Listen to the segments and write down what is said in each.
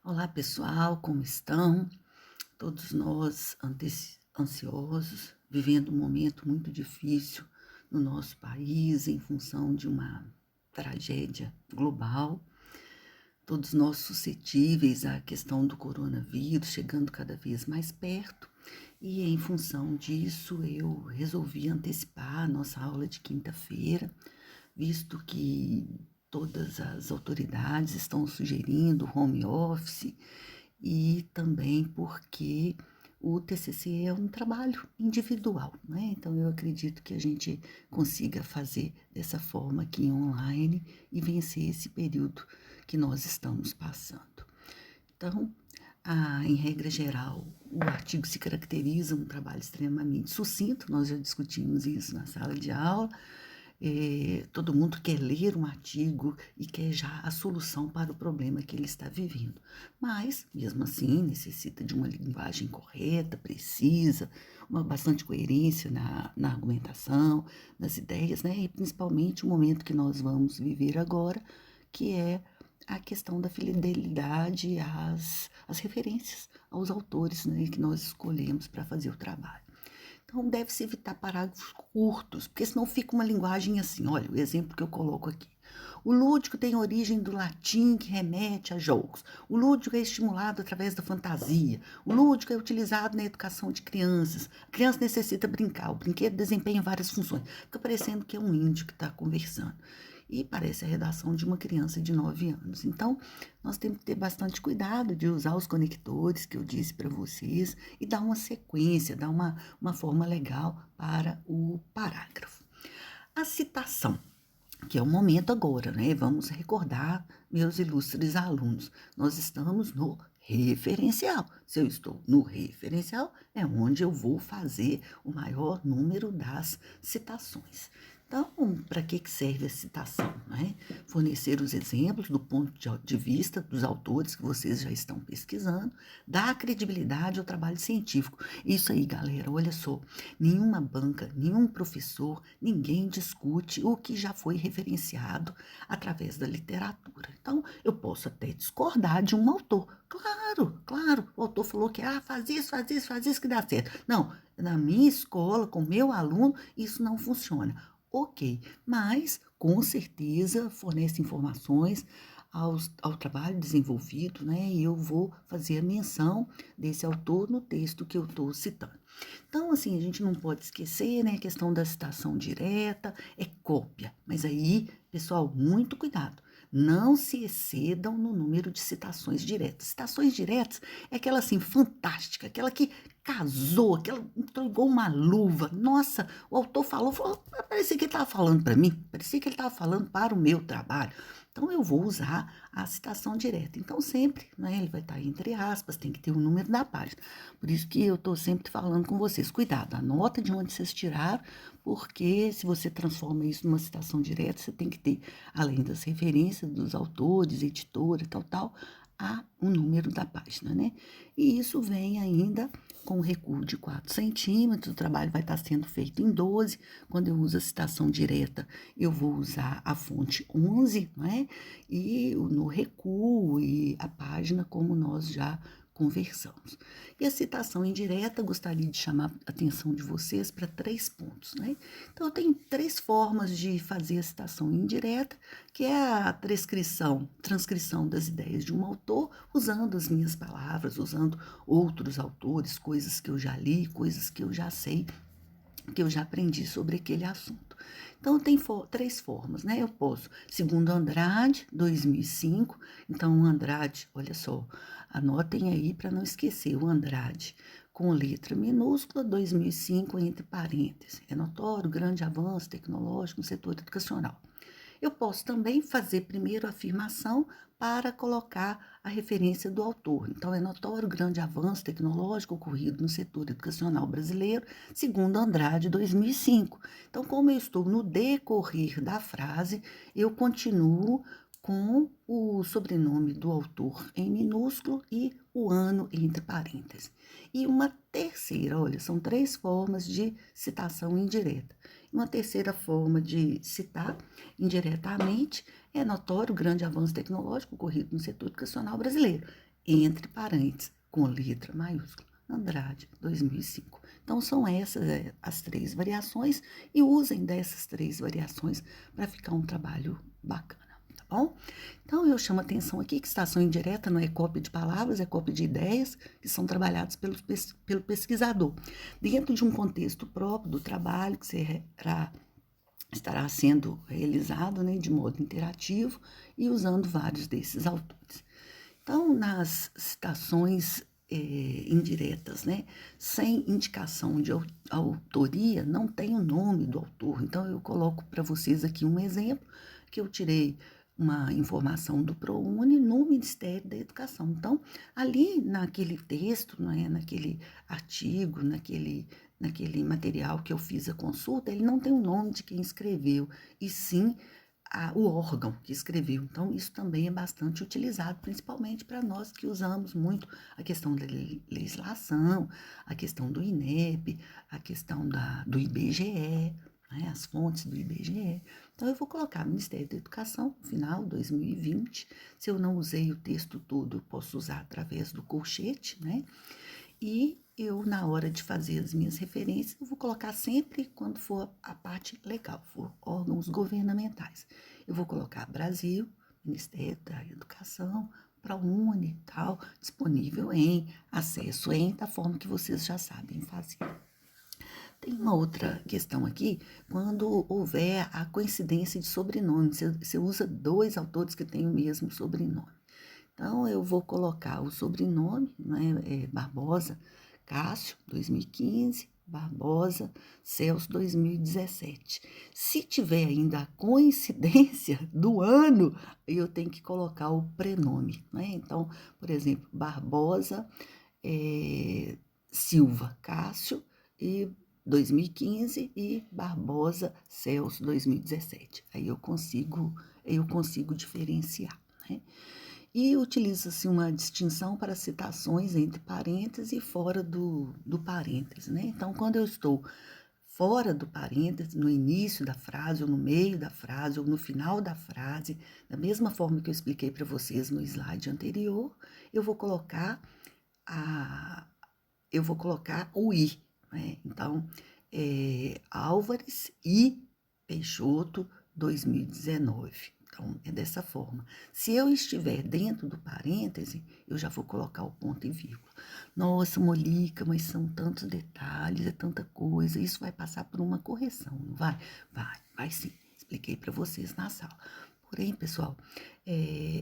Olá pessoal, como estão? Todos nós ansiosos, vivendo um momento muito difícil no nosso país em função de uma tragédia global. Todos nós suscetíveis à questão do coronavírus, chegando cada vez mais perto. E em função disso, eu resolvi antecipar a nossa aula de quinta-feira, visto que todas as autoridades estão sugerindo home office e também porque o TCC é um trabalho individual, né? Então eu acredito que a gente consiga fazer dessa forma aqui online e vencer esse período que nós estamos passando. Então, em regra geral, o artigo se caracteriza um trabalho extremamente sucinto, nós já discutimos isso na sala de aula. Todo mundo quer ler um artigo e quer já a solução para o problema que ele está vivendo. Mas, mesmo assim, necessita de uma linguagem correta, precisa, uma bastante coerência na argumentação, nas ideias, né? E principalmente o momento que nós vamos viver agora, que é a questão da fidelidade às referências, aos autores, né, que nós escolhemos para fazer o trabalho. Então, deve-se evitar parágrafos curtos, porque senão fica uma linguagem assim. Olha, o exemplo que eu coloco aqui. O lúdico tem origem do latim que remete a jogos. O lúdico é estimulado através da fantasia. O lúdico é utilizado na educação de crianças. A criança necessita brincar. O brinquedo desempenha várias funções. Fica parecendo que é um índio que está conversando. E parece a redação de uma criança de 9 anos. Então, nós temos que ter bastante cuidado de usar os conectores que eu disse para vocês e dar uma sequência, dar uma forma legal para o parágrafo. A citação, que é o momento agora, né? Vamos recordar, meus ilustres alunos, nós estamos no referencial. Se eu estou no referencial, é onde eu vou fazer o maior número das citações. Então, para que serve a citação? Né? Fornecer os exemplos do ponto de vista dos autores que vocês já estão pesquisando, dar credibilidade ao trabalho científico. Isso aí, galera, olha só, nenhuma banca, nenhum professor, ninguém discute o que já foi referenciado através da literatura. Então, eu posso até discordar de um autor. Claro, claro, o autor falou que faz isso que dá certo. Não, na minha escola, com meu aluno, isso não funciona. Ok, mas com certeza fornece informações ao trabalho desenvolvido, né? E eu vou fazer a menção desse autor no texto que eu estou citando. Então, assim, a gente não pode esquecer, né? A questão da citação direta é cópia, mas aí, pessoal, muito cuidado. Não se excedam no número de citações diretas. Citações diretas é aquela assim fantástica, aquela que casou, aquela entregou uma luva. Nossa, o autor falou, parecia que ele estava falando para mim, parecia que ele estava falando para o meu trabalho. Então, eu vou usar a citação direta. Então, sempre, né, ele vai estar entre aspas, tem que ter o número da página. Por isso que eu estou sempre falando com vocês, cuidado, anota de onde vocês tiraram, porque se você transforma isso numa citação direta, você tem que ter, além das referências dos autores, editora, tal, o número da página, né? E isso vem ainda com o recuo de 4 centímetros, o trabalho vai estar sendo feito em 12. Quando eu uso a citação direta, eu vou usar a fonte 11, né? E no recuo e a página, como nós já conversamos. E a citação indireta, gostaria de chamar a atenção de vocês para 3 pontos, né? Então, tem 3 formas de fazer a citação indireta, que é a transcrição das ideias de um autor, usando as minhas palavras, usando outros autores, coisas que eu já li, coisas que eu já sei, que eu já aprendi sobre aquele assunto. Então, tem 3 formas, né? Eu posso, segundo Andrade, 2005. Então, o Andrade, olha só, anotem aí para não esquecer, o Andrade, com letra minúscula, 2005, entre parênteses. É notório o grande avanço tecnológico no setor educacional. Eu posso também fazer primeiro a afirmação para colocar a referência do autor. Então, é notório o grande avanço tecnológico ocorrido no setor educacional brasileiro, segundo Andrade, 2005. Então, como eu estou no decorrer da frase, eu continuo com o sobrenome do autor em minúsculo e o ano entre parênteses. E uma terceira, olha, são 3 formas de citação indireta. Uma terceira forma de citar indiretamente é notório o grande avanço tecnológico ocorrido no setor educacional brasileiro. entre parênteses, com letra maiúscula, Andrade, 2005. Então, são essas as 3 variações e usem dessas 3 variações para ficar um trabalho bacana, tá bom? Então, eu chamo a atenção aqui que citação indireta não é cópia de palavras, é cópia de ideias que são trabalhadas pelo pesquisador, dentro de um contexto próprio do trabalho que estará sendo realizado, né, de modo interativo e usando vários desses autores. Então, nas citações indiretas, né, sem indicação de autoria, não tem o nome do autor. Então, eu coloco para vocês aqui um exemplo que eu tirei uma informação do ProUni no Ministério da Educação. Então, ali naquele texto, né, naquele artigo, naquele material que eu fiz a consulta, ele não tem o nome de quem escreveu, e sim o órgão que escreveu. Então, isso também é bastante utilizado, principalmente para nós que usamos muito a questão da legislação, a questão do INEP, a questão do IBGE, né, as fontes do IBGE. Então, eu vou colocar Ministério da Educação, final 2020. Se eu não usei o texto todo, eu posso usar através do colchete, né? E eu, na hora de fazer as minhas referências, eu vou colocar sempre quando for a parte legal, for órgãos governamentais. Eu vou colocar Brasil, Ministério da Educação, ProUni, tal, disponível em, acesso em, da forma que vocês já sabem fazer. Tem uma outra questão aqui, quando houver a coincidência de sobrenome, você usa 2 autores que têm o mesmo sobrenome. Então, eu vou colocar o sobrenome, né, Barbosa Cássio, 2015, Barbosa Celso, 2017. Se tiver ainda a coincidência do ano, eu tenho que colocar o prenome, né? Então, por exemplo, Barbosa Silva Cássio, e 2015, e Barbosa Celso, 2017. Aí eu consigo diferenciar, né? E utiliza-se uma distinção para citações entre parênteses e fora do parênteses, né? Então, quando eu estou fora do parênteses, no início da frase, ou no meio da frase, ou no final da frase, da mesma forma que eu expliquei para vocês no slide anterior, eu vou colocar o i, né? Então, Álvares e Peixoto, 2019. Então, é dessa forma. Se eu estiver dentro do parêntese, eu já vou colocar o ponto e vírgula. Nossa, Molica, mas são tantos detalhes, é tanta coisa. Isso vai passar por uma correção, não vai? Vai sim. Expliquei para vocês na sala. Porém, pessoal,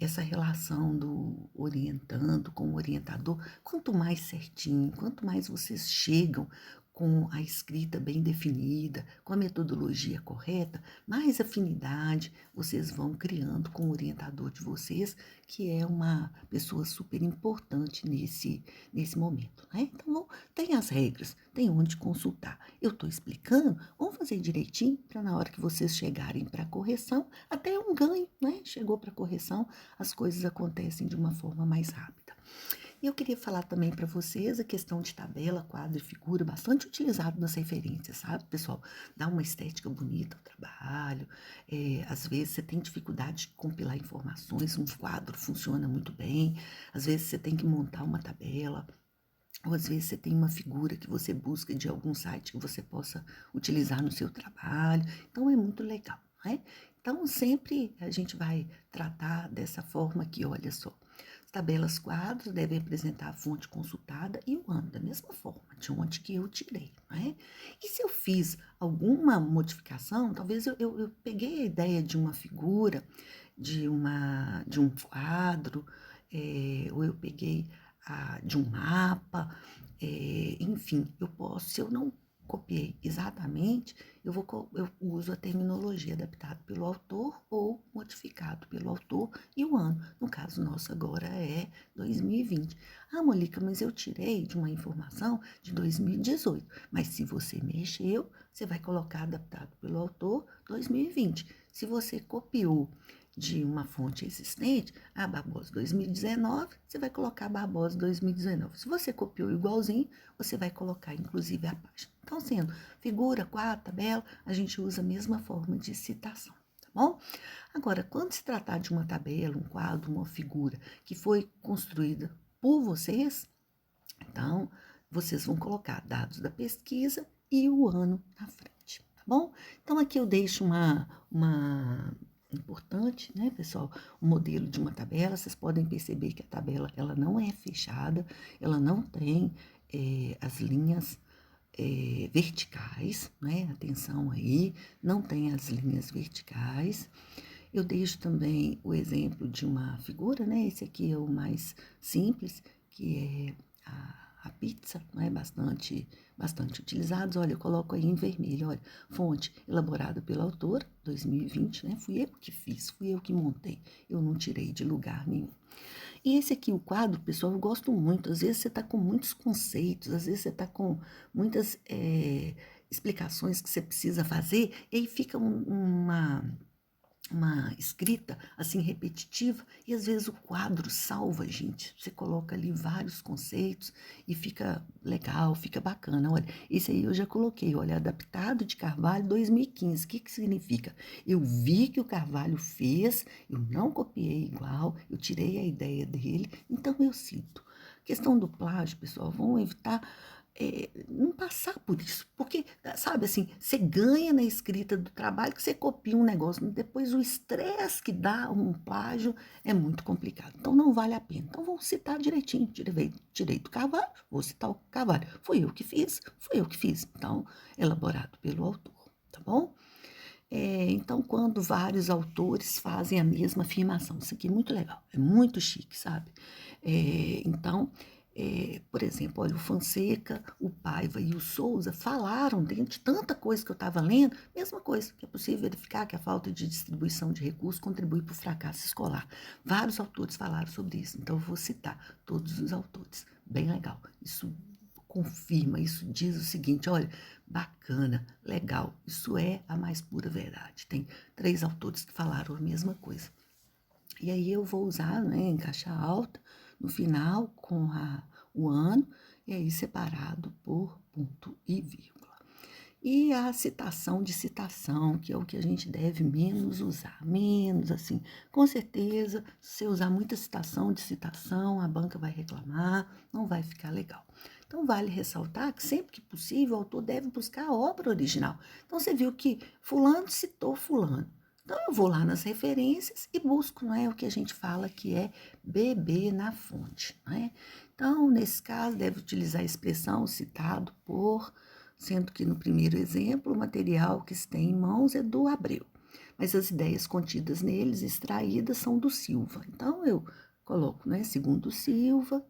essa relação do orientando com o orientador, quanto mais certinho, quanto mais vocês chegam com a escrita bem definida, com a metodologia correta, mais afinidade vocês vão criando com o orientador de vocês, que é uma pessoa super importante nesse momento, né? Então, tem as regras, tem onde consultar. Eu estou explicando, vamos fazer direitinho para na hora que vocês chegarem para a correção, até um ganho, né? Chegou para a correção, as coisas acontecem de uma forma mais rápida. E eu queria falar também para vocês a questão de tabela, quadro e figura, bastante utilizado nas referências, sabe, pessoal? Dá uma estética bonita ao trabalho. Às vezes você tem dificuldade de compilar informações, um quadro funciona muito bem. Às vezes você tem que montar uma tabela, ou às vezes você tem uma figura que você busca de algum site que você possa utilizar no seu trabalho. Então, é muito legal, né? Então, sempre a gente vai tratar dessa forma aqui, olha só. As tabelas quadros devem apresentar a fonte consultada e o ano, da mesma forma, de onde que eu tirei, né? E se eu fiz alguma modificação, talvez eu peguei a ideia de uma figura, de um quadro, ou eu peguei de um mapa, enfim, eu posso, se eu não copiei exatamente, eu uso a terminologia adaptada pelo autor ou modificado pelo autor e o ano. No caso nosso agora é 2020. Ah, Molica, mas eu tirei de uma informação de 2018. Mas se você mexeu, você vai colocar adaptado pelo autor 2020. Se você copiou de uma fonte existente, a Barbosa 2019, você vai colocar Barbosa 2019. Se você copiou igualzinho, você vai colocar inclusive a página. Então, sendo figura, quadro, tabela, a gente usa a mesma forma de citação, tá bom? Agora, quando se tratar de uma tabela, um quadro, uma figura que foi construída por vocês. Então, vocês vão colocar dados da pesquisa e o ano na frente, tá bom? Então, aqui eu deixo uma importante, né, pessoal, o modelo de uma tabela. Vocês podem perceber que a tabela, ela não é fechada, ela não tem as linhas verticais, né? Atenção aí, não tem as linhas verticais. Eu deixo também o exemplo de uma figura, né? Esse aqui é o mais simples, que é a pizza, né? Bastante utilizados. Olha, eu coloco aí em vermelho, olha, fonte elaborada pela autora, 2020, né? Fui eu que fiz, fui eu que montei, eu não tirei de lugar nenhum. E esse aqui, o quadro, pessoal, eu gosto muito. Às vezes você está com muitos conceitos, às vezes você está com muitas explicações que você precisa fazer, e aí fica uma escrita assim repetitiva, e às vezes o quadro salva, gente. Você coloca ali vários conceitos e fica legal, fica bacana. Olha, esse aí eu já coloquei, olha, adaptado de Carvalho 2015. O que significa? Eu vi que o Carvalho fez, eu não copiei igual, eu tirei a ideia dele, então eu cito. Questão do plágio, pessoal, vamos evitar não passar por isso, porque, sabe assim, você ganha na escrita do trabalho que você copia um negócio, mas depois o estresse que dá um plágio é muito complicado, então não vale a pena. Então vamos citar direitinho, tirei do Carvalho, vou citar o Carvalho, fui eu que fiz, então elaborado pelo autor, tá bom? Então, quando vários autores fazem a mesma afirmação, isso aqui é muito legal, é muito chique, sabe? Então, por exemplo, olha, o Fonseca, o Paiva e o Souza falaram, dentro de tanta coisa que eu estava lendo, mesma coisa, que é possível verificar que a falta de distribuição de recursos contribui para o fracasso escolar. Vários autores falaram sobre isso, então eu vou citar todos os autores. Bem legal, isso confirma, isso diz o seguinte, olha, bacana, legal, isso é a mais pura verdade. Tem 3 autores que falaram a mesma coisa. E aí eu vou usar, né, em caixa alta, no final, com o ano, e aí separado por ponto e vírgula. E a citação de citação, que é o que a gente deve menos usar, menos assim. Com certeza, se você usar muita citação de citação, a banca vai reclamar, não vai ficar legal. Então, vale ressaltar que sempre que possível, o autor deve buscar a obra original. Então, você viu que fulano citou fulano. Então, eu vou lá nas referências e busco, não é o que a gente fala que é beber na fonte, não é? Então, nesse caso, deve utilizar a expressão citado por, sendo que no primeiro exemplo, o material que se tem em mãos é do Abreu, mas as ideias contidas neles, extraídas, são do Silva. Então, eu coloco, né, segundo Silva,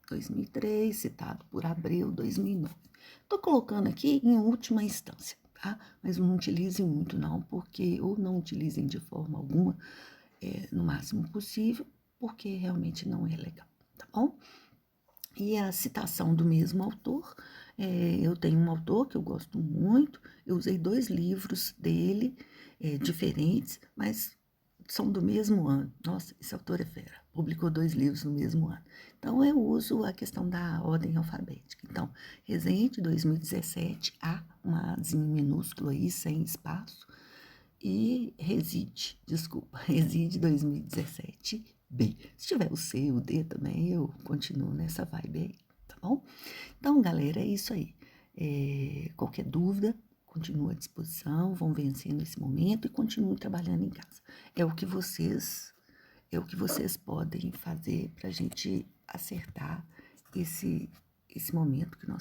2003, citado por Abreu, 2009. Estou colocando aqui em última instância, tá? Mas não utilizem muito não, porque, ou não utilizem de forma alguma, no máximo possível, porque realmente não é legal, tá bom? E a citação do mesmo autor, eu tenho um autor que eu gosto muito, eu usei 2 livros dele, diferentes, mas são do mesmo ano. Nossa, esse autor é fera, publicou 2 livros no mesmo ano. Então, eu uso a questão da ordem alfabética. Então, Rezende, 2017, A, uma Azinho minúsculo aí, sem espaço, e Reside 2017, B. Se tiver o C, o D também, eu continuo nessa vibe aí, tá bom? Então, galera, é isso aí. Qualquer dúvida, continua à disposição, vão vencendo esse momento e continuem trabalhando em casa. É o que vocês podem fazer para a gente acertar esse momento que nós